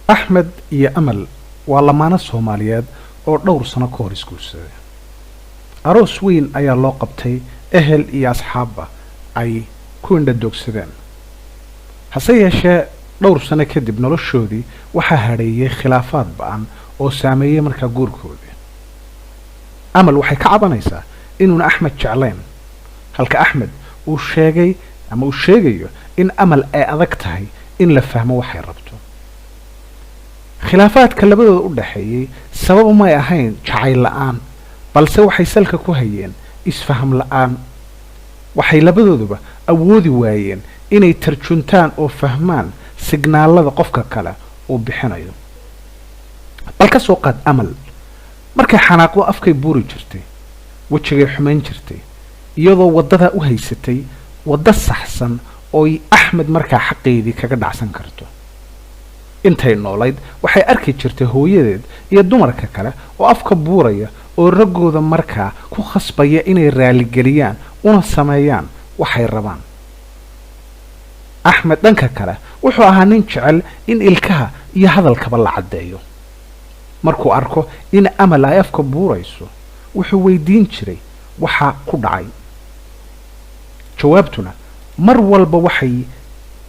أحمد يا أمل واللمانة Soomaaliyeed oo dhowr sano ka hor isguursaday aroos weyn ayaa loo qabtay ehel iyo asxaabba ay ku indhadoogsadeen hase yeeshee dhowr sano kadib noloshoodii waxaa hadheeyay khilaafaad ba'an oo saameeyay markaa guurkoodii Amal waxay ka cabanaysaa inuu Axmed jeclayn halka Axmed uu sheegay ama uu sheegayo in Amal ay adag tahay in la fahmo waxay rabto khilaafaadka labadooda u dhaxeeyay sabab ma ahayn jacayl la'aan balse waxay salka ku hayeen isfaham la'aan waxay labadooduba awoodi waayeen inay tarjuntaan oo fahmaan signaalada qofka kale oo bixinayo balka soo qaad Amal markay xanaaqdo afkay buuri jirtay wajigay xumeyn jirtay iyadoo wadada u haysatay wada saxsan oo Axmed markaa xaqeedii kaga dhacsan karto intay noolayd waxay arki jirtay hooyadeed iyo dumarka kale oo afka buuraya oo ragooda markaa ku khasbaya inay raali galiyaan una sameeyaan waxay rabaan Axmed dhanka kale wuxuu ahaa nin jecel in ilkaha iyo hadalkaba la cadeeyo markuu arko in Amal ay afka buurayso wuxuu weydiin jiray waxa ku dhacay jawaabtuna mar walba waxay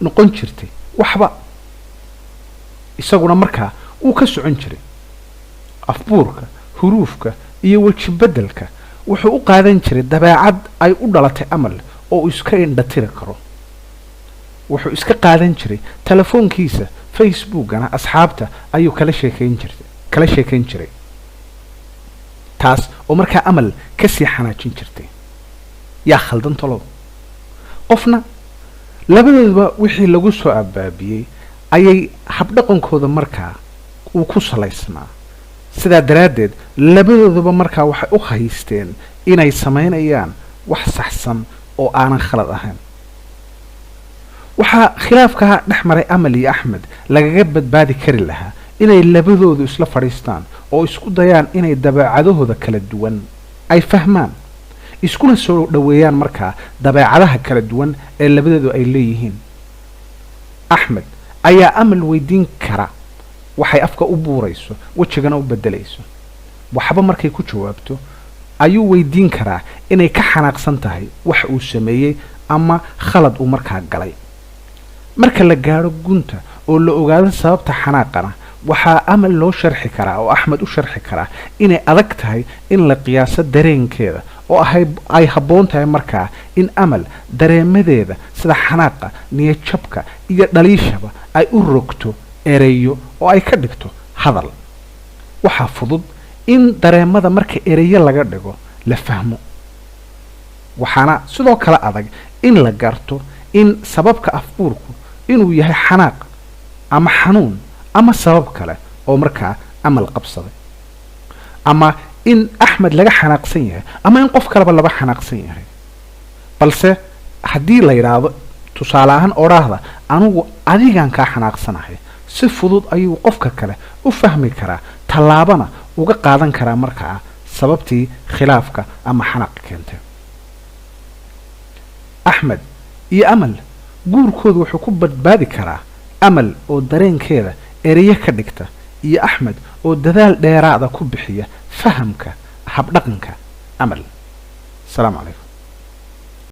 noqon jirtay waxba isaguna markaa uu ka socon jiray afbuurka huruufka iyo waji bedelka wuxuu u qaadan jiray dabeecad ay u dhalatay Amal oo iska indhatiri karo wuxuu iska qaadan jiray telefoonkiisa facebookana asxaabta ayuu kala sheekayn jiray taas oo markaa Amal ka sii xanaajin jirtay yaa khaldan tolo qofna labadooduba wixii lagu soo abaabiyay ayay habdhaqankooda markaa uu ku salaysnaa sidaa daraadeed labadooduba markaa waxay u haysteen inay sameynayaan wax saxsan oo aanan khalad ahayn waxa khilaafka dhexmaray Amal iyo Axmed lagaga badbaadi kari lahaa inay labadoodu isla fadhiistaan oo isku dayaan inay dabeecadahooda kala duwan ay fahmaan iskuna soo dhaweeyaan markaa dabeecadaha kala duwan ee labadoodu ay leeyihiin Axmed ayaa Amal weydiin kara waxay afka u buurayso wajigana u bedelayso waxba markay ku jawaabto ayuu weydiin karaa inay ka xanaaqsan tahay wax uu sameeyay ama khalad uu markaa galay marka la gaaro gunta oo la ogaado sababta xanaaqana waxa Amal loo sharxi karaa oo Axmed u sharxi karaa inay adag tahay in la qiyaaso dareenkeeda oo ay habboon tahay markaa in Amal dareemadeeda sida xanaaqa niyad jabka iyo dhaliishaba ay u rogto ereyo oo ay ka dhigto hadal waxa fudud in dareemada marka ereyo laga dhigo la fahmo waxaana sidoo kale adag in la garto in sababka afbuurku inuu yahay xanaaq ama xanuun ama sabab kale oo markaa Amal qabsaday ama in Axmed laga xanaaqsan yahay ama in qof kaleba laga xanaaqsan yahay balse hadii la yiraahdo tusaale ahaan oraahda anigu adigan ka xanaaqsanahay si fudud ayuu qofka kale u fahmi karaa talaabana uga qaadan karaa markaa sababtii khilaafka ama xanaaq keentay Axmed iyo Amal guurkoodu wuxuu ku badbaadi karaa Amal oo dareenkeeda ereyo ka dhigta iyo Axmed oo dadaal dheeraad ah ku bixiya fahamka habdhaqanka Amal. Assalamu alaykum.